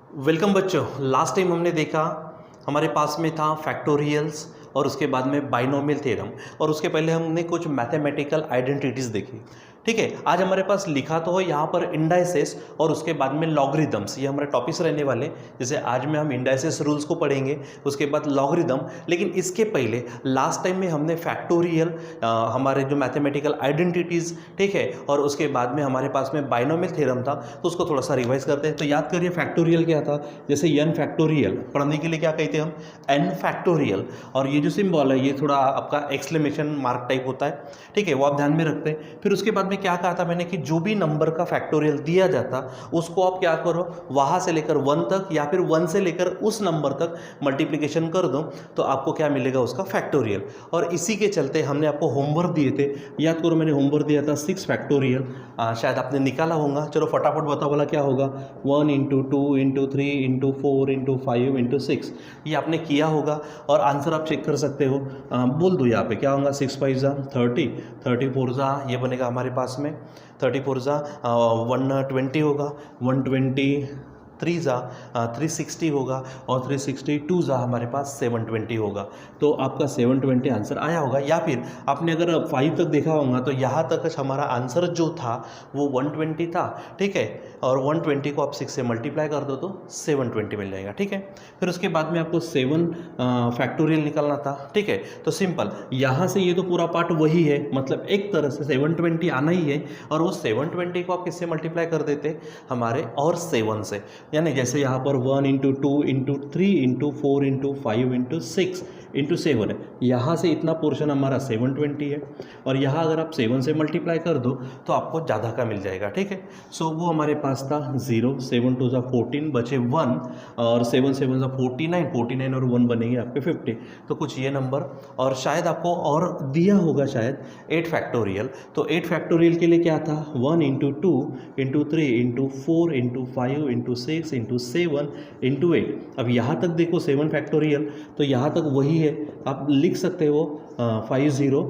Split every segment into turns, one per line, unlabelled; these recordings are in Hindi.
वेलकम बच्चों। लास्ट टाइम हमने देखा हमारे पास में था फैक्टोरियल्स और उसके बाद में बाइनोमियल थ्योरम और उसके पहले हमने कुछ मैथमेटिकल आइडेंटिटीज़ देखी। ठीक है, आज हमारे पास लिखा तो है यहाँ पर इंडाइसेस और उसके बाद में लॉगरिदम्स, ये हमारे टॉपिक्स रहने वाले। जैसे आज में हम इंडाइसेस रूल्स को पढ़ेंगे, उसके बाद लॉगरिदम। लेकिन इसके पहले लास्ट टाइम में हमने फैक्टोरियल, हमारे जो मैथमेटिकल आइडेंटिटीज़, ठीक है, और उसके बाद में हमारे पास में बाइनोमियल थ्योरम था, तो उसको थोड़ा सा रिवाइज करते हैं। तो याद करिए फैक्टोरियल क्या था। जैसे एन फैक्टोरियल पढ़ने के लिए क्या कहते हैं हम, एन फैक्टोरियल, और ये जो सिंबल है ये थोड़ा आपका एक्सक्लेमेशन मार्क टाइप होता है, ठीक है, वो आप ध्यान में रखते हैं। फिर उसके बाद में क्या कहा था मैंने कि जो भी नंबर का फैक्टोरियल दिया जाता उसको आप क्या करो, वहाँ से लेकर 1 तक या फिर 1 से लेकर उस नंबर तक मल्टीप्लिकेशन कर दो तो आपको क्या मिलेगा, उसका फैक्टोरियल। और इसी के चलते हमने आपको होमवर्क दिए थे, याद करो मैंने होमवर्क दिया था 6 फैक्टोरियल, शायद आपने निकाला होगा। चलो फटाफट बताओ वाला क्या होगा, 1 into 2 into 3 into 4 into 5 into 6, ये आपने किया होगा और आंसर आप चेक कर सकते हो। बोल दो यहाँ पे क्या होगा, 6 5 जा 30, 34 जा ये बनेगा हमारे पास में 34 जा 120 होगा, 123 जा 360 होगा और 362 जा हमारे पास 720 होगा। तो आपका 720 आंसर आया होगा। या फिर आपने अगर 5 तक देखा होगा तो यहाँ तक हमारा आंसर जो था वो 120 था, ठीक है, और 120 को आप 6 से मल्टीप्लाई कर दो तो 720 मिल जाएगा, ठीक है। फिर उसके बाद में आपको 7 फैक्टोरियल निकालना था, ठीक है। तो सिंपल, यहाँ से ये तो पूरा पार्ट वही है, मतलब एक तरह से 720 आना ही है, और वो 720 को आप किससे मल्टीप्लाई कर देते, हमारे और 7 से। यानी जैसे यहाँ पर 1 into 2 into 3 into 4 into 5 into 6 into 7 है, यहाँ से इतना पोर्शन हमारा 720 है, और यहाँ अगर आप 7 से मल्टीप्लाई कर दो तो आपको ज़्यादा का मिल जाएगा, ठीक है। सो वो हमारे पास था 0, 7 2 जा 14 बचे 1, और 7 7 जा 49, 49 और 1 बनेंगे आपके 50। तो कुछ ये नंबर, और शायद आपको और दिया होगा शायद 8 फैक्टोरियल। तो 8 फैक्टोरियल के लिए क्या था, 1 into 2 into 3 into 4 into 5 into 6 into 7 into 8। अब यहाँ तक देखो 7 फैक्टोरियल, तो यहाँ तक वही है, आप लिख सकते हो 50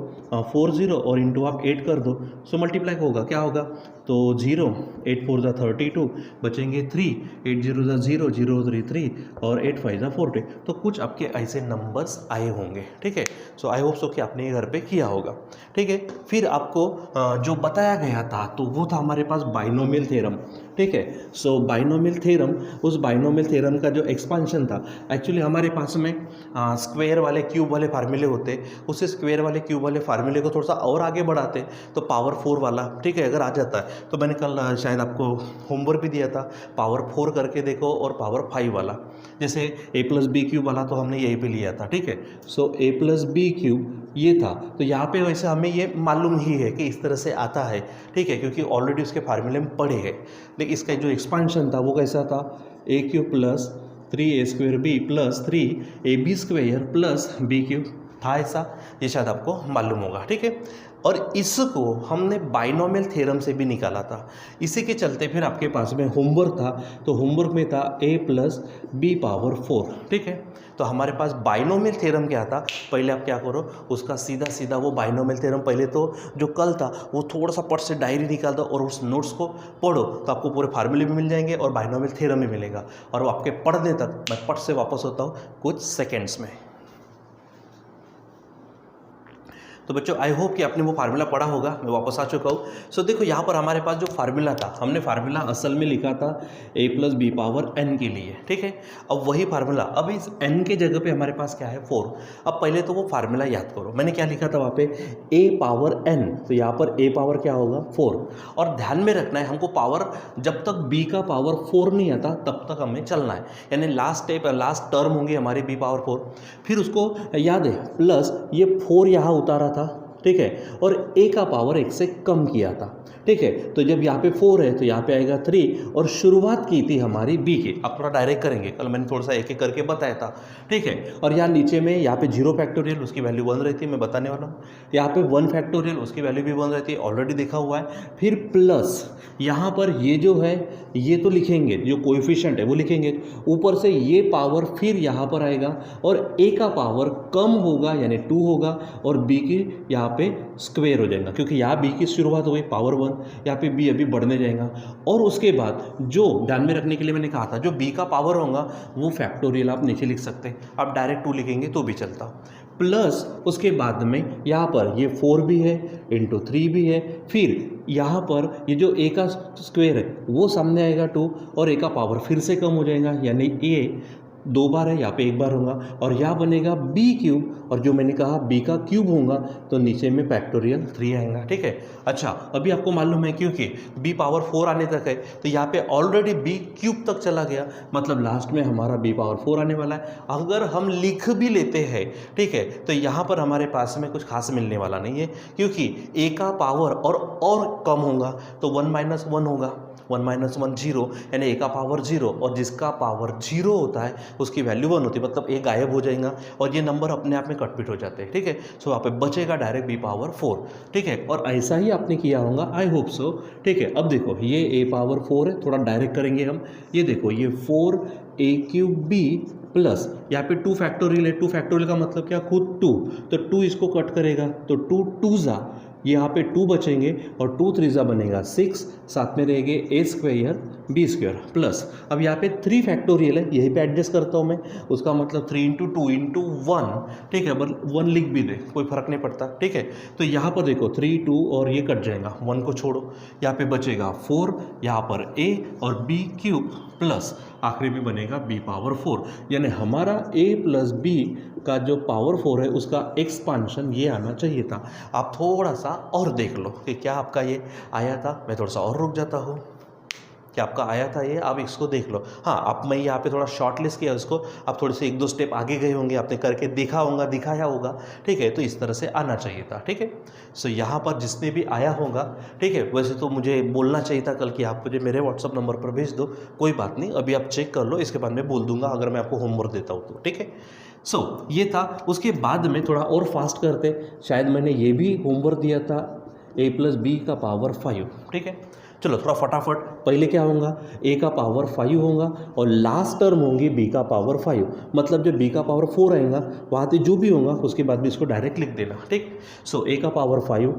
40 और इंटू आप 8 कर दो, सो मल्टीप्लाई होगा, क्या होगा, तो 0 8 4 जा 32 बचेंगे 3, 8 0 जा 0 0 3 3 और 8 5 जा 40। तो कुछ आपके ऐसे नंबर्स आए होंगे, ठीक है। सो आई होप सो कि आपने ये घर पे किया होगा, ठीक है। फिर आपको जो बताया गया था तो वो था हमारे पास बाइनोमियल थ्योरम, ठीक है। सो बाइनोमियल थ्योरम, उस बाइनोमियल थ्योरम का जो एक्सपांशन था, एक्चुअली हमारे पास में स्क्वायर वाले क्यूब वाले फार्मूले होते, उसे स्क्वायर वाले क्यूब वाले फार्मूले को थोड़ा सा और आगे बढ़ाते तो पावर 4 वाला, ठीक है, अगर आ जाता है तो मैंने कल शायद आपको होमवर्क भी दिया था, पावर 4 करके देखो और पावर 5 वाला। जैसे a प्लस बी क्यूब वाला तो हमने यहीं पे लिया था, ठीक है। सो a प्लस बी क्यूब ये था, तो यहाँ पे वैसे हमें ये मालूम ही है कि इस तरह से आता है, ठीक है, क्योंकि ऑलरेडी उसके फार्मूले में पढ़े हैं। लेकिन इसका जो एक्सपांशन था वो कैसा था, a cube plus 3a square B plus 3ab square plus B cube था, ऐसा, ये शायद आपको मालूम होगा, ठीक है। और इसको हमने बाइनोमियल थ्योरम से भी निकाला था। इसी के चलते फिर आपके पास में होमवर्क था, तो होमवर्क में था a प्लस बी पावर 4, ठीक है। तो हमारे पास बाइनोमियल थ्योरम क्या था, पहले आप क्या करो, उसका सीधा सीधा वो बाइनोमियल थ्योरम पहले तो जो कल था वो थोड़ा सा पट से डायरी निकाल दो और उस नोट्स को पढ़ो, तो आपको पूरे फार्मूले भी मिल जाएंगे और बाइनोमियल थ्योरम भी मिलेगा। और वो आपके पढ़ने तक मैं पट से वापस होता हूँ कुछ सेकेंड्स में। तो बच्चों आई होप कि आपने वो फार्मूला पढ़ा होगा, मैं वापस आ चुका हूँ। सो देखो यहाँ पर हमारे पास जो फार्मूला था, हमने फार्मूला असल में लिखा था a plus B power n के लिए, ठीक है। अब वही फार्मूला, अब इस n के जगह पे हमारे पास क्या है, 4। अब पहले तो वो फार्मूला याद करो, मैंने क्या लिखा था वहाँ पे, a पावर n, तो यहाँ पर a पावर क्या होगा, 4। और ध्यान में रखना है हमको पावर, जब तक b का पावर 4 नहीं आता तब तक हमें चलना है, यानी लास्ट स्टेप लास्ट टर्म होंगे हमारे b पावर 4। फिर उसको याद है प्लस ये 4 यहाँ उतारा था, ठीक है, और a का पावर 1 से कम किया था, ठीक है। तो जब यहाँ पे 4 है तो यहाँ पे आएगा 3, और शुरुआत की थी हमारी b की। अब थोड़ा डायरेक्ट करेंगे, कल मैंने थोड़ा सा एक एक करके बताया था, ठीक है। और यहाँ नीचे में यहाँ पे 0 फैक्टोरियल, उसकी वैल्यू 1 रहती है, मैं बताने वाला हूँ। यहाँ पे 1 फैक्टोरियल, उसकी वैल्यू भी 1 रहती है, ऑलरेडी देखा हुआ है। फिर प्लस यहाँ पर ये जो है ये तो लिखेंगे, जो कोएफिशिएंट है वो लिखेंगे, ऊपर से ये पावर फिर यहाँ पर आएगा और a का पावर कम होगा यानी 2 होगा, और b की यहाँ पे स्क्वेयर हो जाएगा, क्योंकि यहाँ बी की शुरुआत हो गई पावर 1, यहाँ पे बी अभी बढ़ने जाएगा। और उसके बाद जो ध्यान में रखने के लिए मैंने कहा था, जो बी का पावर होगा वो फैक्टोरियल आप नीचे लिख सकते हैं, आप डायरेक्ट 2 लिखेंगे तो भी चलता। प्लस उसके बाद में यहाँ पर ये 4 भी है, इंटू 3 भी है, फिर यहाँ पर ये जो ए का स्क्वेयर है वो सामने आएगा 2, और ए का पावर फिर से कम हो जाएगा, यानी ए 2 बार है, यहाँ पे 1 बार होगा, और यहाँ बनेगा बी क्यूब, और जो मैंने कहा बी का क्यूब होगा तो नीचे में फैक्टोरियल 3 आएगा। ठीक है। अच्छा, अभी आपको मालूम है क्योंकि बी पावर 4 आने तक है तो यहाँ पे ऑलरेडी बी क्यूब तक चला गया, मतलब लास्ट में हमारा बी पावर 4 आने वाला है। अगर हम लिख भी लेते हैं, ठीक है, तो यहाँ पर हमारे पास में कुछ खास मिलने वाला नहीं है, क्योंकि ए का पावर और कम होगा तो 1 - 1 होगा, 1 - 1 0, यानी ए का पावर 0, और जिसका पावर 0 होता है उसकी वैल्यू 1 होती है, मतलब ए गायब हो जाएगा और ये नंबर अपने आप में कटपिट हो जाते हैं। ठीक है। सो यहाँ पे बचेगा डायरेक्ट बी पावर 4। ठीक है, और ऐसा ही आपने किया होगा, आई होप सो। ठीक है, अब देखो ये ए पावर 4 है, थोड़ा डायरेक्ट करेंगे हम। ये देखो ये 4 ए क्यूब बी प्लस यहाँ पे 2 फैक्टोरियल है, 2 फैक्टोरियल का मतलब क्या, खुद 2, तो 2 इसको कट करेगा तो 2 2 यहाँ पे 2 बचेंगे और 2 3 बनेगा 6, साथ में रहेंगे ए स्क्वायर बी स्क्वायर प्लस, अब यहाँ पे 3 फैक्टोरियल है, यहीं पे एडजस्ट करता हूँ मैं, उसका मतलब 3 × 2 × 1। ठीक है, बल 1 लिख भी दे कोई फर्क नहीं पड़ता। ठीक है, तो यहाँ पर देखो 3 2 और ये कट जाएगा, 1 को छोड़ो, यहाँ पे बचेगा 4, यहाँ पर ए और बी क्यूब प्लस आखिरी में बनेगा बी पावर 4, यानी हमारा ए प्लस बी का जो पावर 4 है उसका एक्सपांशन ये आना चाहिए था। आप थोड़ा सा और देख लो कि क्या आपका ये आया था। मैं थोड़ा सा और रुक जाता हूँ, क्या आपका आया था ये, आप इसको देख लो। हाँ, आप मैं यहाँ पे थोड़ा शॉर्ट लिस्ट किया उसको, आप थोड़े से 1 2 स्टेप आगे गए होंगे, आपने करके देखा होगा, दिखाया होगा। ठीक है, तो इस तरह से आना चाहिए था। ठीक है, सो यहाँ पर जिसने भी आया होगा, ठीक है, वैसे तो मुझे बोलना चाहिए था कल कि आप मुझे मेरे व्हाट्सअप नंबर पर भेज दो, कोई बात नहीं, अभी आप चेक कर लो, इसके बाद मैं बोल दूंगा अगर मैं आपको होमवर्क देता हूँ तो। ठीक है, सो ये था। उसके बाद में थोड़ा और फास्ट करते, शायद मैंने ये भी होमवर्क दिया था, a + b का पावर 5। ठीक है, चलो थोड़ा फटाफट, पहले क्या होगा, a का पावर 5 होगा और लास्ट टर्म होंगी b का पावर 5, मतलब जब b का पावर 4 आएगा वहाँ से जो भी होगा उसके बाद भी इसको डायरेक्ट लिख देना। ठीक, सो a का पावर 5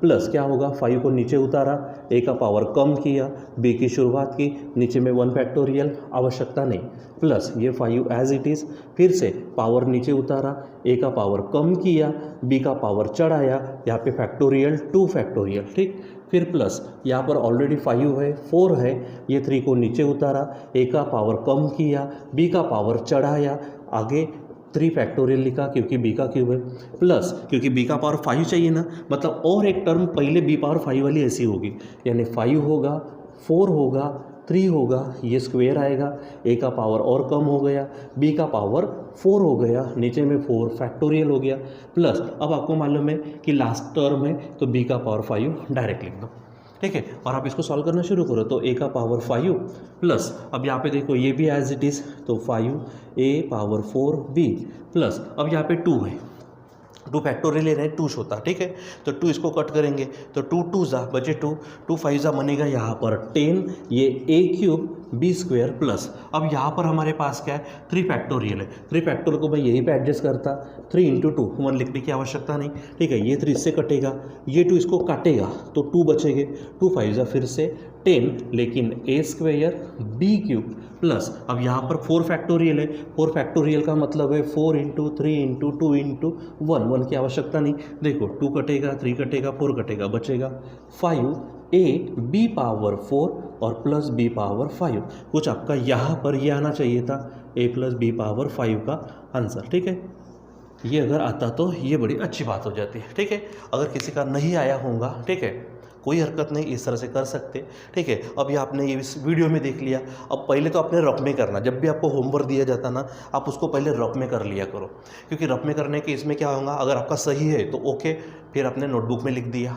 प्लस क्या होगा, 5 को नीचे उतारा, a का पावर कम किया, b की शुरुआत की, नीचे में 1 फैक्टोरियल आवश्यकता नहीं, प्लस ये 5 एज इट इज़, फिर से पावर नीचे उतारा, a का पावर कम किया, b का पावर चढ़ाया, यहाँ पे फैक्टोरियल 2 फैक्टोरियल। ठीक, फिर प्लस यहाँ पर ऑलरेडी 5 है, 4 है, ये 3 को नीचे उतारा, a का पावर कम किया, b का पावर चढ़ाया, आगे 3 फैक्टोरियल लिखा क्योंकि b का क्यूब है, प्लस क्योंकि b का पावर 5 चाहिए ना, मतलब और एक टर्म पहले b पावर 5 वाली ऐसी होगी, यानी 5 होगा, 4 होगा, 3 होगा, ये स्क्वायर आएगा, a का पावर और कम हो गया, b का पावर 4 हो गया, नीचे में 4 फैक्टोरियल हो गया, प्लस अब आपको मालूम है कि लास्ट टर्म है तो b का पावर 5 डायरेक्ट लिख दो। ठीक है, और आप इसको सॉल्व करना शुरू करो, तो a का पावर 5 प्लस, अब यहाँ पे देखो ये भी एज इट इज़, तो 5 a पावर 4 b प्लस, अब यहाँ पे 2 है, 2 फैक्टोरियल ले रहे हैं, 2 होता। ठीक है, तो 2 इसको कट करेंगे तो 2 2 बचे 2, 2 5 बनेगा यहाँ पर 10, ये a cube b square plus, अब यहाँ पर हमारे पास क्या है, 3 फैक्टोरियल है, 3 फैक्टोरियल को मैं यहीं पे एडजस्ट करता, 3 × 2, 1 लिखने की आवश्यकता नहीं। ठीक है, ये 3 इससे कटेगा, ये 2 इसको काटेगा तो 2 बचेंगे, 2 5 फिर से 10, लेकिन a square b cube plus, अब यहाँ पर 4 फैक्टोरियल है, 4 फैक्टोरियल का मतलब है 4 × 3 × 2 × 1, 1 की आवश्यकता नहीं, देखो 2 कटेगा, 3 कटेगा, 4 कटेगा, बचेगा 5 a b पावर 4 और प्लस b पावर 5, कुछ आपका यहाँ पर ये आना चाहिए था, a + b पावर 5 का आंसर। ठीक है, ये अगर आता तो ये बड़ी अच्छी बात हो जाती है। ठीक है, अगर किसी का नहीं आया होगा, ठीक है, कोई हरकत नहीं, इस तरह से कर सकते। ठीक है, अभी आपने ये इस वीडियो में देख लिया, अब पहले तो आपने रफ में करना, जब भी आपको होमवर्क दिया जाता ना आप उसको पहले रफ में कर लिया करो, क्योंकि रफ में करने के इसमें क्या होगा, अगर आपका सही है तो ओके, फिर अपने नोटबुक में लिख दिया,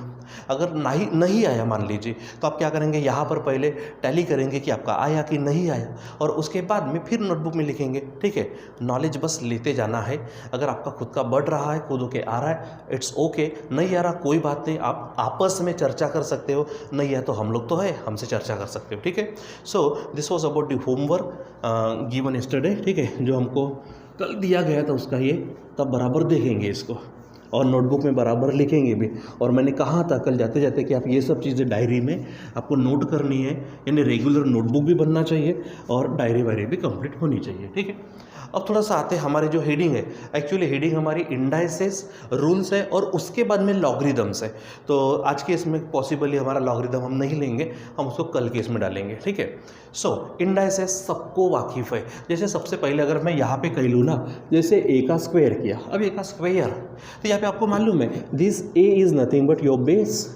अगर नहीं आया मान लीजिए तो आप क्या करेंगे, यहाँ पर पहले टैली करेंगे कि आपका आया कि नहीं आया, और उसके बाद में फिर नोटबुक में लिखेंगे। ठीक है, नॉलेज बस लेते जाना है, अगर आपका खुद का बढ़ रहा है, खुद के आ रहा है, इट्स ओके, नहीं आ रहा कोई बात नहीं, आप आपस में चर्चा कर सकते हो, नहीं है तो हम लोग तो है, हमसे चर्चा कर सकते हो। ठीक है, so this was about the homework given yesterday. ठीक है, जो हमको कल दिया गया था उसका ये तब बराबर देखेंगे इसको। और नोटबुक में बराबर लिखेंगे भी। और मैंने कहा था कल जाते जाते कि आप ये सब चीज़ें डायरी में आपको नोट करनी है, यानी रेगुलर नोटबुक भी बनना चाहिए और डायरी वायरी भी कंप्लीट होनी चाहिए, ठीक है। अब थोड़ा सा आते हैं हमारे जो हेडिंग है, एक्चुअली हेडिंग हमारी इंडाइसेस रूल्स है और उसके बाद में लॉगरिदम्स है। तो आज के इसमें पॉसिबली हमारा लॉगरिदम हम नहीं लेंगे, हम उसको कल के इसमें डालेंगे, ठीक है। सो इंडाइसेस सबको वाकिफ़ है। जैसे सबसे पहले अगर मैं यहाँ पे कह लूँ ना, जैसे ए का स्क्वायर किया, अब ए का स्क्वायर, तो यहाँ पे आपको मालूम है this A is nothing but your base,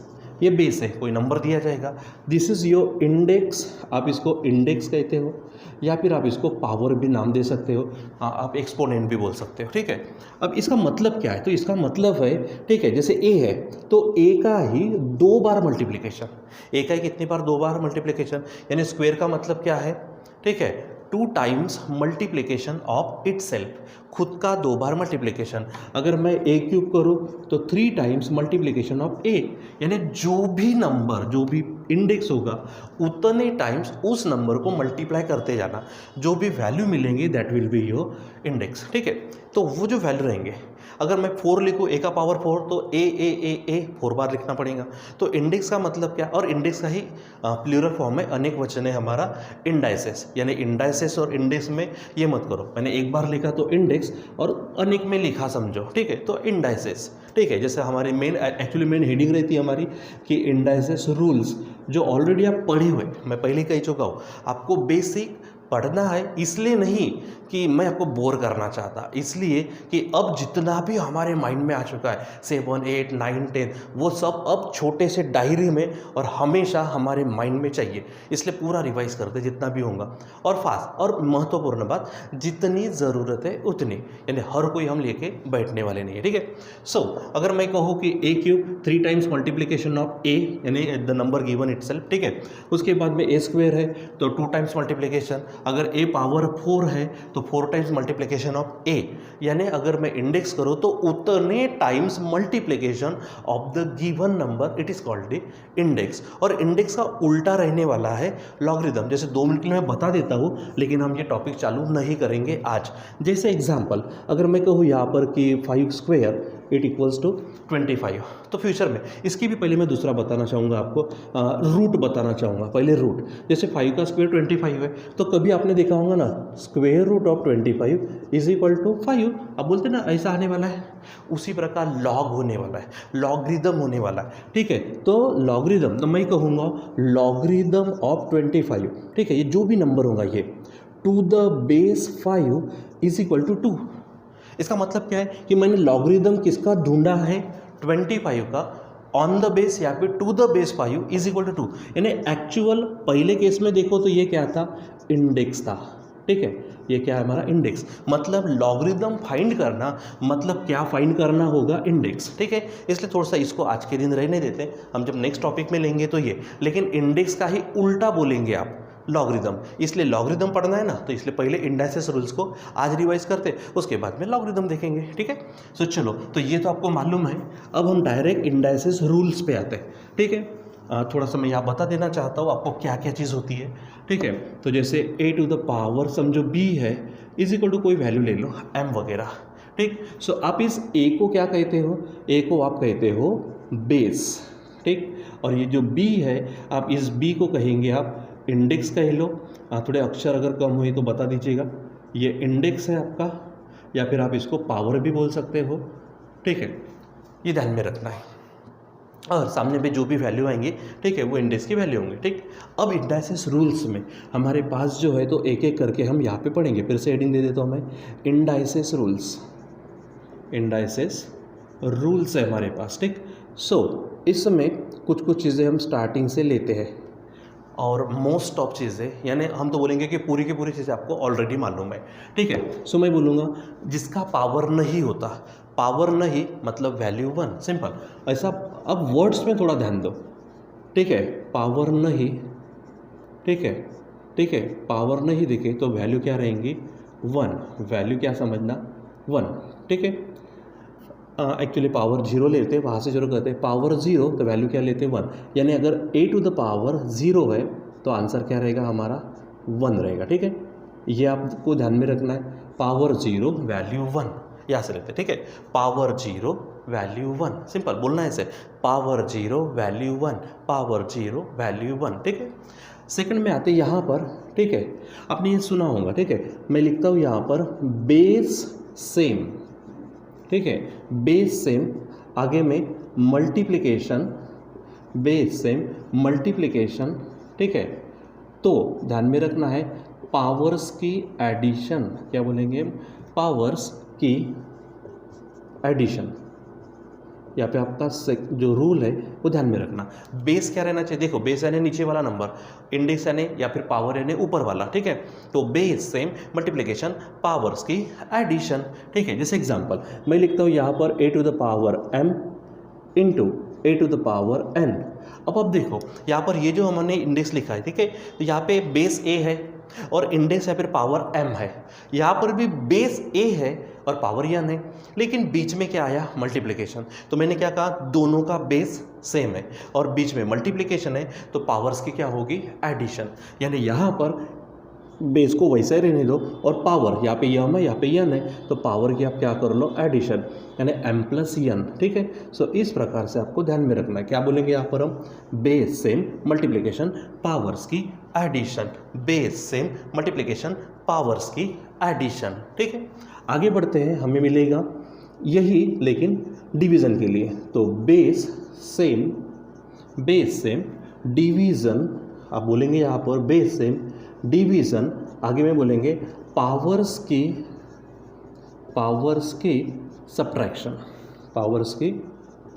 ये बेस है, कोई नंबर दिया जाएगा। दिस इज़ योर इंडेक्स, आप इसको इंडेक्स कहते हो या फिर आप इसको पावर भी नाम दे सकते हो, हाँ आप एक्सपोनेंट भी बोल सकते हो, ठीक है। अब इसका मतलब क्या है, तो इसका मतलब है, ठीक है, जैसे ए है तो ए का ही 2 बार मल्टीप्लिकेशन, ए का ही कितनी बार 2 बार मल्टीप्लिकेशन, यानी स्क्वायर का मतलब क्या है, ठीक है, 2 टाइम्स मल्टीप्लिकेशन ऑफ इटसेल्फ, खुद का 2 बार मल्टीप्लिकेशन। अगर मैं ए क्यूब करूँ तो 3 टाइम्स मल्टीप्लिकेशन ऑफ ए, यानी जो भी नंबर, जो भी इंडेक्स होगा उतने टाइम्स उस नंबर को मल्टीप्लाई करते जाना, जो भी वैल्यू मिलेंगे that will be your index, ठीक है। तो वो जो वैल्यू रहेंगे, अगर मैं 4 लिखूँ, ए का पावर 4, तो ए 4 बार लिखना पड़ेगा। तो इंडेक्स का मतलब क्या, और इंडेक्स का ही प्लूरल फॉर्म है, अनेक वचन है हमारा इंडाइसेस, यानी इंडाइसेस और इंडेक्स में ये मत करो, मैंने एक बार लिखा तो इंडेक्स और अनेक में लिखा समझो, ठीक है, तो इंडाइसेस, ठीक है। जैसे हमारी मेन एक्चुअली मेन हेडिंग रहती है हमारी कि इंडाइसेस रूल्स, जो ऑलरेडी आप पढ़े हुए, मैं पहले कह चुका हूँ, आपको बेसिक पढ़ना है, इसलिए नहीं कि मैं आपको बोर करना चाहता, इसलिए कि अब जितना भी हमारे माइंड में आ चुका है 7, 8, 9, 10, वो सब अब छोटे से डायरी में और हमेशा हमारे माइंड में चाहिए, इसलिए पूरा रिवाइज करते जितना भी होगा और फास्ट। और महत्वपूर्ण बात, जितनी ज़रूरत है उतनी, यानी हर कोई हम लेके बैठने वाले नहीं है, ठीक है। सो अगर मैं कहूँ कि ए क्यूब 3 टाइम्स मल्टीप्लिकेशन ऑफ ए, यानी द नंबर गिवन इटसेल्फ, ठीक है, उसके बाद में ए स्क्वायर है तो 2 टाइम्स मल्टीप्लिकेशन, अगर ए पावर 4 है तो 4 टाइम्स मल्टीप्लिकेशन ऑफ ए, यानी अगर मैं इंडेक्स करूँ तो उतने times multiplication of the given number, it is called the index. और इंडेक्स का उल्टा रहने वाला है लॉगरिदम। जैसे 2 मिनट के लिए मैं बता देता हूँ, लेकिन हम ये टॉपिक चालू नहीं करेंगे आज। जैसे एग्जाम्पल, अगर मैं कहूँ यहाँ पर कि 5 स्क्वायर इट इक्वल्स टू 25, तो फ्यूचर में इसकी भी पहले मैं दूसरा बताना चाहूँगा आपको, रूट बताना चाहूँगा। पहले रूट, जैसे 5 का स्क्वायर 25 है, तो कभी आपने देखा होगा ना, square root of 25 is equal to 5, अब बोलते ना ऐसा आने वाला है, उसी प्रकार लॉग होने वाला है, लॉगरिदम होने वाला है, ठीक है। तो लॉगरिदम, तो मैं कहूँगा लॉगरिदम ऑफ 25, ठीक है, ये जो भी नंबर होगा ये to the base 5 is equal to 2। इसका मतलब क्या है कि मैंने लॉगरिदम किसका ढूंढा है, 25 का, ऑन द बेस या फिर to the base 5 is equal to 2, यानी एक्चुअल पहले केस में देखो तो ये क्या था, इंडेक्स था, ठीक है, ये क्या है हमारा इंडेक्स। मतलब लॉगरिदम फाइंड करना मतलब क्या, फाइंड करना होगा इंडेक्स, ठीक है। इसलिए थोड़ा सा इसको आज के दिन रहने देते, हम जब नेक्स्ट टॉपिक में लेंगे तो ये, लेकिन इंडेक्स का ही उल्टा बोलेंगे आप, लॉगरिदम। इसलिए लॉगरिदम पढ़ना है ना, तो इसलिए पहले इंडाइसेस रूल्स को आज रिवाइज करते, उसके बाद में लॉगरिदम देखेंगे, ठीक है। सो चलो, तो ये तो आपको मालूम है। अब हम डायरेक्ट इंडाइसेस रूल्स पे आते हैं, ठीक है। थोड़ा सा मैं यहाँ बता देना चाहता हूँ आपको क्या क्या चीज़ होती है, ठीक है। तो जैसे ए टू द पावर समझो b है इज इक्वल टू कोई वैल्यू ले लो m वगैरह, ठीक। सो आप इस a को क्या कहते हो, a को आप कहते हो बेस, ठीक। और ये जो b है, आप इस b को कहेंगे आप इंडेक्स कह लो। थोड़े अक्षर अगर कम हुए तो बता दीजिएगा, ये इंडेक्स है आपका, या फिर आप इसको पावर भी बोल सकते हो, ठीक है, ये ध्यान में रखना है। और सामने पे जो भी वैल्यू आएंगे, ठीक है, वो इंडेक्स की वैल्यू होंगे, ठीक। अब इंडाइसेस रूल्स में हमारे पास जो है, तो एक एक करके हम यहाँ पे पढ़ेंगे। फिर से हेडिंग दे देता हूँ मैं, इंडाइसेस रूल्स, इंडाइसेस रूल्स है हमारे पास, ठीक। सो इसमें कुछ कुछ चीज़ें हम स्टार्टिंग से लेते हैं और मोस्ट ऑफ चीज़ें, यानी हम तो बोलेंगे कि पूरी की पूरी चीज़ें आपको ऑलरेडी मालूम है, ठीक है। सो मैं बोलूँगा जिसका पावर नहीं होता, पावर नहीं मतलब वैल्यू 1, सिंपल ऐसा। अब वर्ड्स में थोड़ा ध्यान दो, ठीक है, पावर नहीं, ठीक है, ठीक है, पावर नहीं दिखे तो वैल्यू क्या रहेंगी, 1, वैल्यू क्या समझना 1, ठीक है। एक्चुअली पावर 0 लेते हैं, वहाँ से 0 करते हैं, पावर 0 तो वैल्यू क्या लेते हैं 1, यानी अगर a टू द पावर 0 है तो आंसर क्या रहेगा हमारा 1 रहेगा, ठीक है। ये आपको ध्यान में रखना है, पावर 0 वैल्यू 1, यहाँ से लेते हैं, ठीक है। पावर 0 वैल्यू 1, सिंपल बोलना है इसे, पावर 0 वैल्यू 1, पावर 0 वैल्यू 1, ठीक है। सेकंड में आते यहाँ पर, ठीक है, आपने ये सुना होगा, ठीक है, मैं लिखता हूँ यहाँ पर बेस सेम, ठीक है, बेस सेम, आगे में मल्टीप्लिकेशन, बेस सेम मल्टीप्लिकेशन, ठीक है। तो ध्यान में रखना है पावर्स की एडिशन, क्या बोलेंगे, पावर्स की एडिशन। यहाँ पे आपका जो रूल है वो ध्यान में रखना। बेस क्या रहना चाहिए, देखो बेस यानी नीचे वाला नंबर, इंडेक्स यानी या फिर पावर यानी ऊपर वाला, ठीक है। तो बेस सेम मल्टीप्लिकेशन पावर्स की एडिशन, ठीक है। जैसे एग्जांपल मैं लिखता हूँ यहाँ पर a to the power m into a to the power n। अब देखो यहाँ पर ये जो हमने इंडेक्स लिखा है, ठीक है, तो यहाँ पे बेस a है और इंडेक्स या फिर पावर m है। यहाँ पर भी बेस a है और पावर n है, लेकिन बीच में क्या आया, मल्टीप्लिकेशन। तो मैंने क्या कहा, दोनों का बेस सेम है और बीच में मल्टीप्लिकेशन है, तो पावर्स की क्या होगी, एडिशन। यानी यहाँ पर बेस को वैसे ही रहने दो और पावर यहाँ पे m है, यहाँ पे n है, तो पावर की आप क्या कर लो, एडिशन, यानी m प्लस n, ठीक है। सो इस प्रकार से आपको ध्यान में रखना है। क्या बोलेंगे यहाँ पर हम, बेस सेम मल्टीप्लिकेशन पावर्स की addition, base same multiplication powers की एडिशन, ठीक है। आगे बढ़ते हैं, हमें मिलेगा यही लेकिन डिवीज़न के लिए। तो बेस सेम डिवीज़न, आप बोलेंगे यहाँ पर बेस सेम डिवीज़न, आगे में बोलेंगे पावर्स की सब्ट्रैक्शन, पावर्स की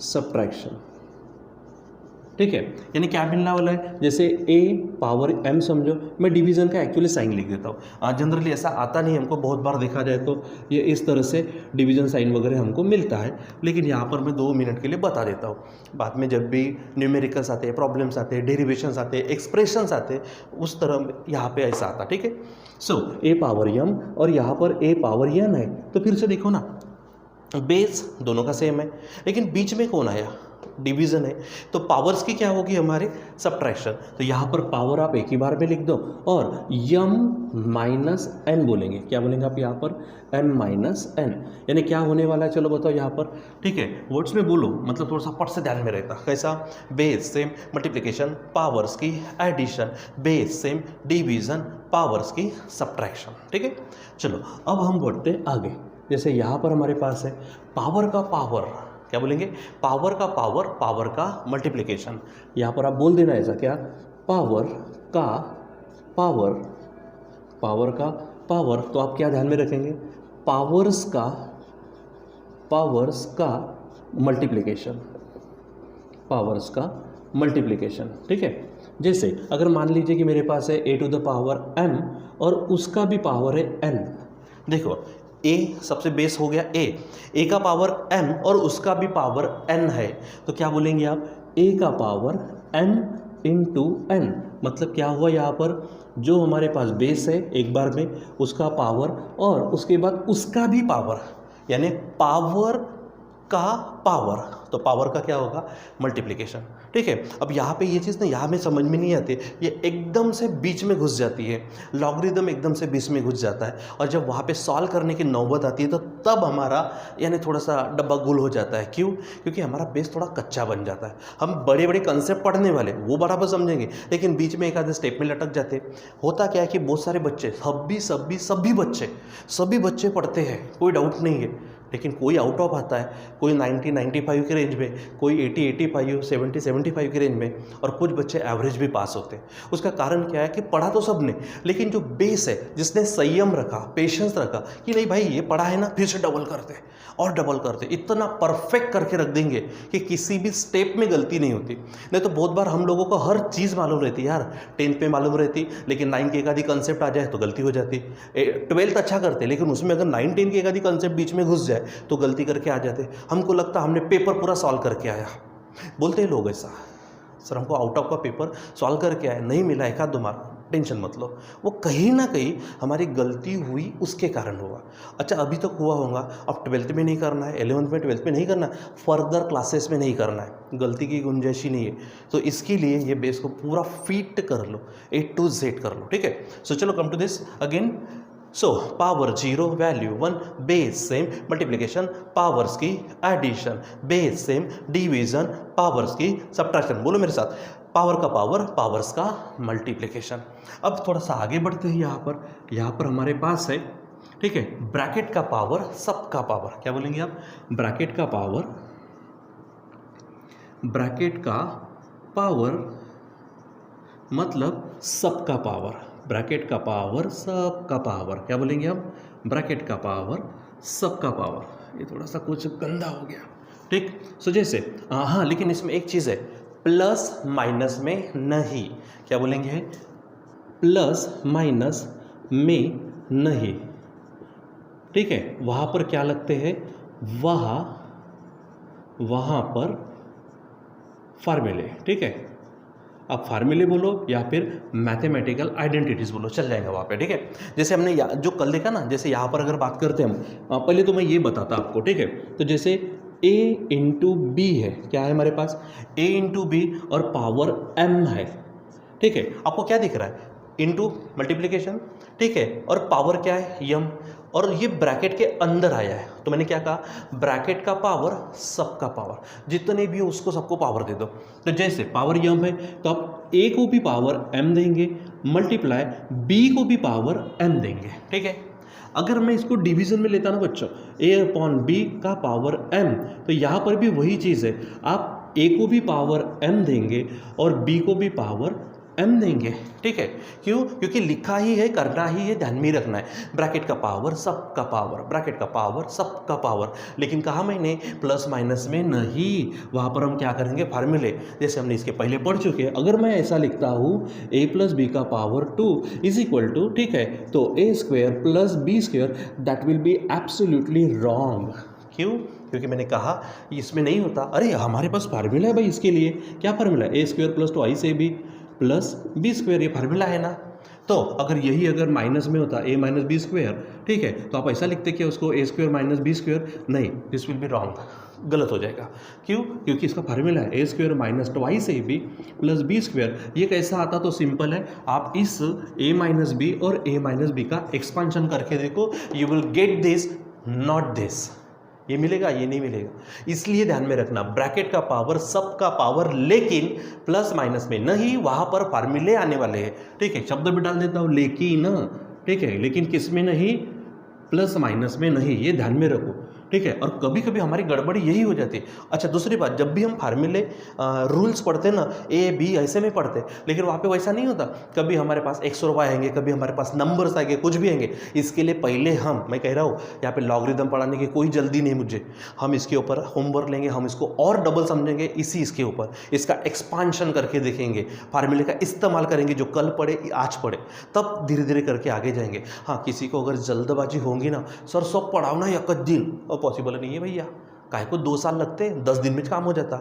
सब्ट्रैक्शन, ठीक है। यानी क्या मिलने वाला है, जैसे a पावर m समझो, मैं डिवीज़न का एक्चुअली साइन लिख देता हूँ। जनरली ऐसा आता नहीं हमको, बहुत बार देखा जाए तो ये इस तरह से डिवीज़न साइन वगैरह हमको मिलता है, लेकिन यहाँ पर मैं 2 मिनट के लिए बता देता हूँ। बाद में जब भी न्यूमेरिकल्स आते हैं, प्रॉब्लम्स आते हैं, डेरिवेशंस आते हैं, एक्सप्रेशंस आते हैं, उस तरह यहाँ पर ऐसा आता, ठीक है। सो a पावर m और यहाँ पर a पावर n है, तो फिर से देखो ना, बेस दोनों का सेम है, लेकिन बीच में कौन आया, डिवीज़न है, तो पावर्स की क्या होगी हमारे, सब्ट्रैक्शन। तो यहाँ पर पावर आप एक ही बार में लिख दो और m माइनस n बोलेंगे, क्या बोलेंगे आप यहाँ पर, m माइनस n, यानी क्या होने वाला है, चलो बताओ यहाँ पर, ठीक है, वर्ड्स में बोलो, मतलब थोड़ा सा पट से ध्यान में रहता, कैसा, बेस सेम मल्टीप्लिकेशन पावर्स की addition, base same division powers की सब्ट्रैक्शन, ठीक है। चलो अब हम बढ़ते आगे। जैसे यहाँ पर हमारे पास है पावर का पावर, क्या बोलेंगे, पावर का पावर, पावर का मल्टीप्लिकेशन। यहाँ पर आप बोल देना ऐसा, क्या, पावर का पावर, पावर का पावर, तो आप क्या ध्यान में रखेंगे, पावर्स का मल्टीप्लिकेशन, पावर्स का मल्टीप्लिकेशन, ठीक है। जैसे अगर मान लीजिए कि मेरे पास है a to the power m और उसका भी पावर है n, देखो a सबसे बेस हो गया a का पावर m और उसका भी पावर n है, तो क्या बोलेंगे आप, a का पावर m इंटू n, मतलब क्या हुआ यहाँ पर, जो हमारे पास बेस है एक बार में उसका पावर और उसके बाद उसका भी पावर, यानी पावर का पावर, तो पावर का क्या होगा, मल्टीप्लिकेशन, ठीक है। अब यहाँ पे ये चीज़ ना यहाँ में समझ में नहीं आती, ये एकदम से बीच में घुस जाती है, लॉगरिदम एकदम से बीच में घुस जाता है, और जब वहाँ पे सॉल्व करने की नौबत आती है तो तब हमारा यानी थोड़ा सा डब्बा गुल हो जाता है। क्यों, क्योंकि हमारा बेस थोड़ा कच्चा बन जाता है। हम बड़े बड़े कंसेप्ट पढ़ने वाले वो बराबर समझेंगे, लेकिन बीच में एक आधे स्टेप में लटक जाते। होता क्या है कि बहुत सारे बच्चे, सभी बच्चे पढ़ते हैं, कोई डाउट नहीं है, लेकिन कोई आउट ऑफ आता है, कोई 90-95 के रेंज में, कोई 80-85, 70-75 के रेंज में, और कुछ बच्चे एवरेज भी पास होते हैं। उसका कारण क्या है कि पढ़ा तो सबने, लेकिन जो बेस है, जिसने संयम रखा, पेशेंस रखा कि नहीं भाई ये पढ़ा है ना, फिर से डबल करते और डबल करते, इतना परफेक्ट करके रख देंगे कि किसी भी स्टेप में गलती नहीं होती। नहीं तो बहुत बार हम लोगों को हर चीज़ मालूम रहती है यार, 10th में मालूम रहती, लेकिन 9 की एक आधी कंसेप्ट आ जाए तो गलती हो जाती। 12th अच्छा करते, लेकिन उसमें अगर 9-10 की एक आधी कंसेप्ट बीच में घुस जाए तो गलती करके आ जाते। हमको लगता हमने पेपर पूरा सॉल्व करके आया, बोलते हैं लोग ऐसा, सर हमको आउट ऑफ का पेपर सॉल्व करके आया, नहीं मिला एक आध दो मार्क, टेंशन मत लो, वो कहीं ना कहीं हमारी गलती हुई उसके कारण हुआ। अच्छा अभी तक हुआ होगा, अब 12th में नहीं करना है, 11th में 12th में नहीं करना है, फर्दर क्लासेस में नहीं करना है, गलती की गुंजाइश ही नहीं है। तो इसके लिए ये बेस को पूरा फिट कर लो, A to Z कर लो, ठीक है। सो चलो come to this again, so power 0 value 1 base same multiplication powers की addition base same division powers की सब्ट्रैक्शन। बोलो मेरे साथ, पावर का पावर पावर्स का मल्टीप्लिकेशन। अब थोड़ा सा आगे बढ़ते हैं। यहाँ पर हमारे पास है, ठीक है, ब्रैकेट का पावर सबका पावर। क्या बोलेंगे आप? ब्रैकेट का पावर मतलब सबका पावर। ब्रैकेट का पावर सबका पावर। क्या बोलेंगे हम? ब्रैकेट का पावर सबका पावर। ये थोड़ा सा कुछ गंदा हो गया, ठीक। सो जैसे हाँ, लेकिन इसमें एक चीज़ है, प्लस माइनस में नहीं। क्या बोलेंगे? प्लस माइनस में नहीं, ठीक है। वहाँ पर क्या लगते हैं? वहाँ पर फार्मूले, ठीक है। आप फार्मूले बोलो या फिर मैथमेटिकल आइडेंटिटीज बोलो, चल जाएगा वहाँ पे, ठीक है। जैसे हमने जो कल देखा ना, जैसे यहाँ पर अगर बात करते हैं हम, पहले तो मैं ये बताता आपको, ठीक है। तो जैसे a इंटू बी है, क्या है हमारे पास? a इंटू बी और पावर m है, ठीक है। आपको क्या दिख रहा है? इंटू मल्टीप्लीकेशन, ठीक है, और पावर क्या है? m, और ये ब्रैकेट के अंदर आया है। तो मैंने क्या कहा? ब्रैकेट का पावर सबका पावर, जितने भी हो उसको सबको पावर दे दो। तो जैसे पावर m है तो आप a को भी पावर m देंगे, मल्टीप्लाई b को भी पावर m देंगे, ठीक है। अगर मैं इसको डिवीजन में लेता ना बच्चों, a अपॉन b का पावर m, तो यहाँ पर भी वही चीज़ है, आप a को भी पावर m देंगे और b को भी पावर m देंगे, ठीक है। क्यों? क्योंकि लिखा ही है, करना ही है, ध्यान में रखना है। ब्रैकेट का पावर सबका पावर, ब्रैकेट का पावर सबका पावर। लेकिन कहा मैंने प्लस माइनस में नहीं। वहाँ पर हम क्या करेंगे? फार्मूले, जैसे हमने इसके पहले पढ़ चुके हैं। अगर मैं ऐसा लिखता हूँ a प्लस बी का पावर 2 इज इक्वल टू, ठीक है, तो a square plus B square, that will be absolutely wrong. क्यों? क्योंकि मैंने कहा इसमें नहीं होता। अरे हमारे पास फार्मूला है भाई इसके लिए। क्या फार्मूला है? a square plus 2ac plus B square, ये फार्मूला है ना। तो अगर माइनस में होता a माइनस बी स्क्वेयर, ठीक है, तो आप ऐसा लिखते क्या उसको? a square minus B square? नहीं, दिस विल बी रॉन्ग, गलत हो जाएगा। क्यों? क्योंकि इसका फार्मूला है a square minus 2ac plus B square. ये कैसा आता? तो सिंपल है, आप इस a माइनस बी और a माइनस बी का एक्सपांशन करके देखो, you will get this, not this. ये मिलेगा, ये नहीं मिलेगा। इसलिए ध्यान में रखना, ब्रैकेट का पावर सबका पावर, लेकिन प्लस माइनस में नहीं। वहां पर फार्मूले आने वाले हैं, ठीक है। शब्द भी डाल देता हूं, लेकिन, ठीक है, लेकिन किस में नहीं? प्लस माइनस में नहीं। ये ध्यान में रखो, ठीक है। और कभी कभी हमारी गड़बड़ी यही हो जाती है। अच्छा, दूसरी बात, जब भी हम फार्मूले रूल्स पढ़ते हैं ना, ए बी ऐसे में पढ़ते हैं, लेकिन वहाँ पे वैसा नहीं होता। कभी हमारे पास एक्स और वाई आएंगे, कभी हमारे पास नंबर्स आएंगे, कुछ भी आएंगे। इसके लिए पहले मैं कह रहा हूँ, यहाँ पे लॉगरिदम पढ़ाने की कोई जल्दी नहीं मुझे। हम इसके ऊपर होमवर्क लेंगे, हम इसको और डबल समझेंगे, इसके ऊपर इसका एक्सपांशन करके देखेंगे, फार्मूले का इस्तेमाल करेंगे, जो कल पढ़े आज पढ़े, तब धीरे धीरे करके आगे जाएंगे। हाँ, किसी को अगर जल्दबाजी होगी ना, सर सब पढ़ाओ ना एक दिन, पॉसिबल नहीं है भैया। काहे को 2 साल लगते, 10 दिन में काम हो जाता।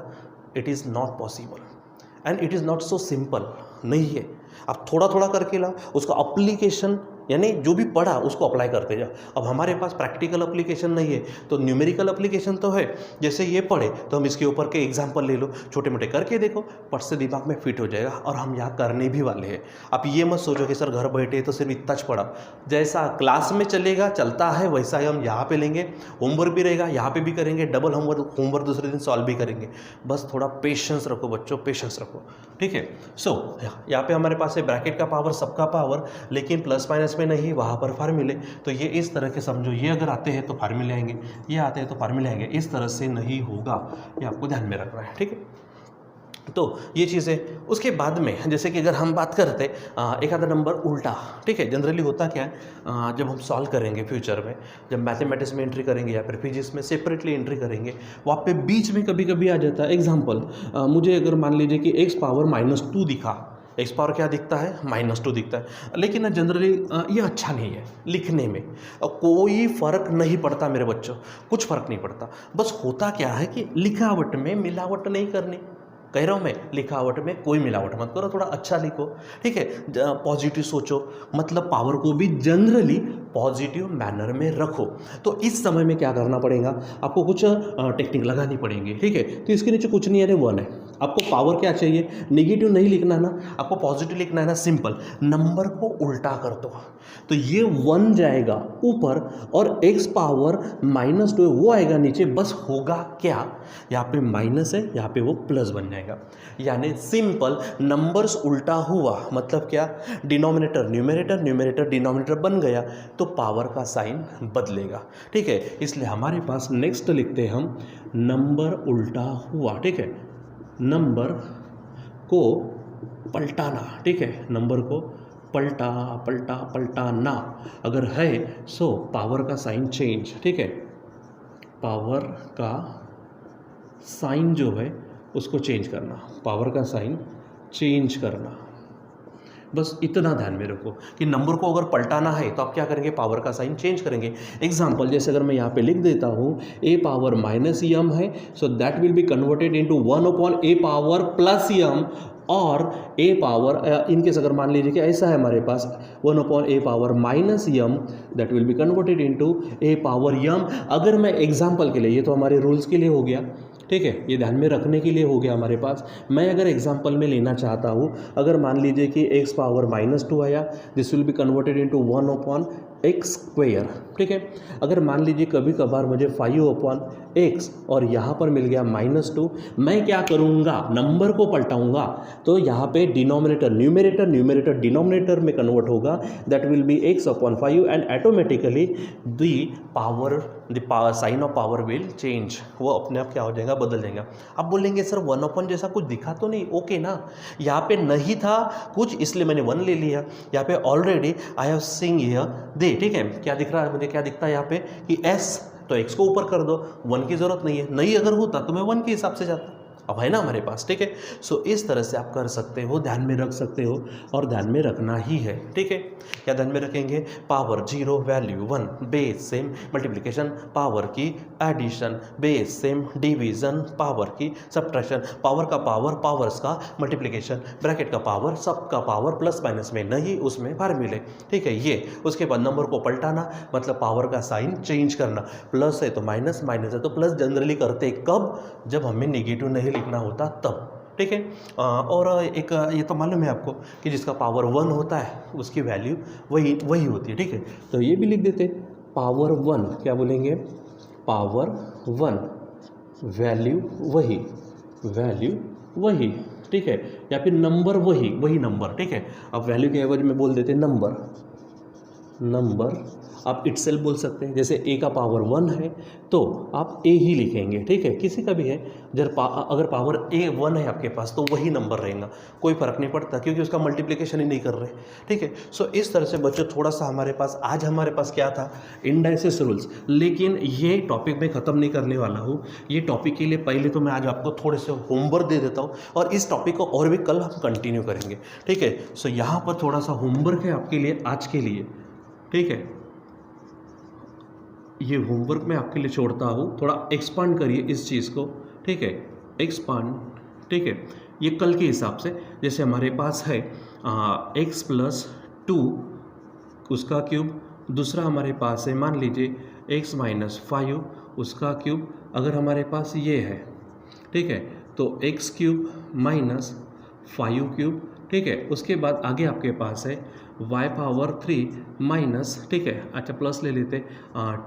It is not possible and it is not so simple, नहीं है। आप थोड़ा थोड़ा करके लाओ, उसका अप्लीकेशन यानी जो भी पढ़ा उसको अप्लाई करते जाओ। अब हमारे पास प्रैक्टिकल अप्लीकेशन नहीं है, तो न्यूमेरिकल अप्लीकेशन तो है। जैसे ये पढ़े तो हम इसके ऊपर के एग्जाम्पल ले लो, छोटे मोटे करके देखो, पट से दिमाग में फिट हो जाएगा। और हम यहाँ करने भी वाले हैं। आप ये मत सोचो कि सर घर बैठे तो सिर्फ इतना पढ़ा, जैसा क्लास में चलेगा चलता है वैसा ही हम यहाँ पे लेंगे। होमवर्क भी रहेगा, यहाँ पे भी करेंगे, डबल होमवर्क दूसरे दिन सॉल्व भी करेंगे। बस थोड़ा पेशेंस रखो बच्चों, पेशेंस रखो, ठीक है। सो यहाँ पे हमारे पास है ब्रैकेट का पावर सबका पावर, लेकिन प्लस माइनस में नहीं, वहाँ पर फार्मूले। तो ये इस तरह के समझो, ये अगर आते हैं तो फार्मूले आएंगे, ये आते हैं तो फार्मूले आएंगे। इस तरह से नहीं होगा, ये आपको ध्यान में रखना है, ठीक है। तो ये चीज़ें, उसके बाद में जैसे कि अगर हम बात करते एक आधा नंबर उल्टा, ठीक है। जनरली होता क्या है, जब हम सॉल्व करेंगे फ्यूचर में, जब मैथमेटिक्स में एंट्री करेंगे या फिर फिजिक्स में सेपरेटली एंट्री करेंगे, वहाँ पे बीच में कभी कभी आ जाता है। एग्जाम्पल, मुझे अगर मान लीजिए कि x पावर -2 दिखा, एक्स पावर क्या दिखता है? -2 दिखता है। लेकिन जनरली ये अच्छा नहीं है लिखने में। कोई फ़र्क नहीं पड़ता मेरे बच्चों, कुछ फ़र्क नहीं पड़ता। बस होता क्या है कि लिखावट में मिलावट नहीं करनी। कह रहा हूँ मैं, लिखावट में कोई मिलावट मत करो, थोड़ा अच्छा लिखो, ठीक है। पॉजिटिव सोचो, मतलब पावर को भी जनरली पॉजिटिव मैनर में रखो। तो इस समय में क्या करना पड़ेगा, आपको कुछ टेक्निक लगानी पड़ेंगी, ठीक है। तो इसके नीचे कुछ नहीं है, 1 है। आपको पावर क्या चाहिए, नेगेटिव नहीं लिखना है ना, आपको पॉजिटिव लिखना है ना। सिंपल, नंबर को उल्टा कर दो तो ये 1 जाएगा ऊपर और x पावर -2 वो आएगा नीचे। बस होगा क्या, यहाँ पे माइनस है, यहाँ पे वो प्लस बन जाएगा। यानी सिंपल, नंबर्स उल्टा हुआ मतलब क्या, डिनोमिनेटर न्यूमरेटर, न्यूमरेटर डिनोमिनेटर बन गया तो पावर का साइन बदलेगा, ठीक है। इसलिए हमारे पास नेक्स्ट लिखते हैं हम, नंबर उल्टा हुआ, ठीक है। नंबर को पलटाना, ठीक है, नंबर को पलटाना अगर है सो पावर का साइन चेंज, ठीक है। पावर का साइन जो है उसको चेंज करना, पावर का साइन चेंज करना। बस इतना ध्यान में रखो कि नंबर को अगर पलटाना है तो आप क्या करेंगे, पावर का साइन चेंज करेंगे। एग्जाम्पल जैसे अगर मैं यहाँ पे लिख देता हूँ a पावर -m है, so that will be converted into 1/a power +m, और a पावर इनकेस अगर मान लीजिए कि ऐसा है हमारे पास 1/a power -m, that will be converted into a power m। अगर मैं एग्जाम्पल के लिए, ये तो हमारे रूल्स के लिए हो गया, ठीक है, ये ध्यान में रखने के लिए हो गया हमारे पास। मैं अगर एग्जांपल में लेना चाहता हूँ, अगर मान लीजिए कि x पावर -2 आया, this will be converted into 1/x², ठीक है। अगर मान लीजिए कभी कभार मुझे 5/x और यहाँ पर मिल गया -2, मैं क्या करूँगा, नंबर को पलटाऊँगा तो यहाँ पे डिनोमिनेटर न्यूमरेटर, न्यूमरेटर डिनोमिनेटर में कन्वर्ट होगा, that will be x/5 and automatically the sign of power will change, वो अपने आप क्या हो जाएगा, बदल जाएगा। अब बोलेंगे सर 1/, जैसा कुछ दिखा तो नहीं, ओके ना, यहाँ पे नहीं था कुछ इसलिए मैंने 1 ले लिया। यहाँ पे already I have seeing here they, ठीक है, क्या दिख रहा है मुझे, क्या दिखता है यहाँ पे कि s, तो x को ऊपर कर दो, 1 की जरूरत नहीं है, नहीं अगर होता तो मैं 1 के हिसाब से जाता, अब है ना हमारे पास, ठीक है। सो इस तरह से आप कर सकते हो, ध्यान में रख सकते हो और ध्यान में रखना ही है, ठीक है। क्या ध्यान में रखेंगे, power 0 value 1, base same, multiplication power की addition, base same division power की सब्ट्रैक्शन, पावर का पावर पावर्स का मल्टीप्लिकेशन, ब्रैकेट का पावर सबका पावर प्लस माइनस में नहीं, उसमें फार्मूले, ठीक है। ये उसके बाद नंबर को पलटाना मतलब पावर का साइन चेंज करना, प्लस है तो माइनस, माइनस है तो प्लस। जनरली करते कब, जब हमें नेगेटिव नहीं लिखना होता तब, ठीक है। और एक ये तो मालूम है आपको कि जिसका पावर 1 होता है उसकी वैल्यू वही होती है, ठीक है। तो ये भी लिख देते, पावर 1, क्या बोलेंगे, पावर 1 वैल्यू वही, ठीक है, या फिर नंबर वही नंबर, ठीक है। अब वैल्यू के एवज में बोल देते नंबर आप इटसेल्फ बोल सकते हैं। जैसे a का पावर 1 है तो आप a ही लिखेंगे, ठीक है, किसी का भी है। अगर पावर a 1 है आपके पास तो वही नंबर रहेगा, कोई फ़र्क नहीं पड़ता क्योंकि उसका मल्टीप्लिकेशन ही नहीं कर रहे, ठीक है। सो इस तरह से बच्चों थोड़ा सा हमारे पास क्या था, इंडाइसिस रूल्स। लेकिन ये टॉपिक मैं ख़त्म नहीं करने वाला हूँ, ये टॉपिक के लिए पहले तो मैं आज आपको थोड़े से होमवर्क दे देता हूँ और इस टॉपिक को और भी कल हम कंटिन्यू करेंगे, ठीक है। सो यहाँ पर थोड़ा सा होमवर्क है आपके लिए आज के लिए, ठीक है। ये होमवर्क मैं आपके लिए छोड़ता हूँ, थोड़ा एक्सपांड करिए इस चीज़ को, ठीक है, एक्सपांड, ठीक है। ये कल के हिसाब से जैसे हमारे पास है x+2 उसका क्यूब, दूसरा हमारे पास है मान लीजिए x-5 उसका क्यूब, अगर हमारे पास ये है, ठीक है, तो x³ - 5³ ठीक है। उसके बाद आगे आपके पास है y⁻3 माइनस, ठीक है, अच्छा प्लस ले लेते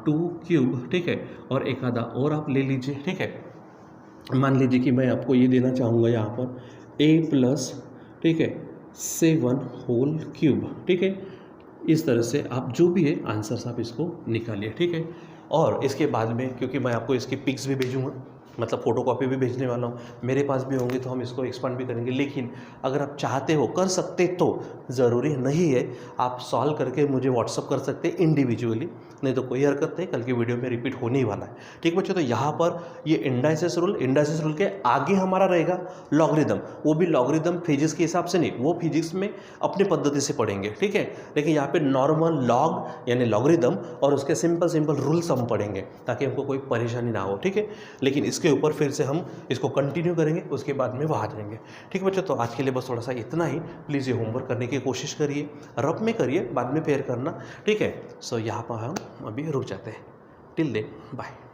2³, ठीक है, और एक आधा और आप ले लीजिए, ठीक है। मान लीजिए कि मैं आपको ये देना चाहूँगा यहाँ पर a+, ठीक है, 7³ ठीक है। इस तरह से आप जो भी है आंसर्स आप इसको निकालिए, ठीक है। और इसके बाद में क्योंकि मैं आपको इसकी पिक्स भी भेजूँगा, मतलब फ़ोटोकॉपी भी भेजने वाला हूँ, मेरे पास भी होंगे तो हम इसको एक्सपांड भी करेंगे। लेकिन अगर आप चाहते हो कर सकते तो, ज़रूरी नहीं है, आप सॉल्व करके मुझे व्हाट्सअप कर सकते इंडिविजुअली, नहीं तो कोई हरकत नहीं, कल की वीडियो में रिपीट होने ही वाला है, ठीक बच्चों। तो यहाँ पर ये इंडाइसिस रूल के आगे हमारा रहेगा लॉगरिदम, वो भी लॉगरिदम फिजिक्स के हिसाब से नहीं, वो फिजिक्स में अपनी पद्धति से पढ़ेंगे, ठीक है। लेकिन यहाँ पे नॉर्मल लॉग यानी लॉगरिदम और उसके सिंपल रूल्स हम पढ़ेंगे ताकि हमको कोई परेशानी ना हो, ठीक है। लेकिन इसके इसके ऊपर फिर से हम इसको कंटिन्यू करेंगे, उसके बाद में वहाँ जाएंगे। ठीक है बच्चों, तो आज के लिए बस थोड़ा सा इतना ही। प्लीज़ ये होमवर्क करने की कोशिश करिए, रफ में करिए, बाद में पेयर करना। ठीक है, सो यहाँ पर हम अभी रुक जाते हैं। Till then bye.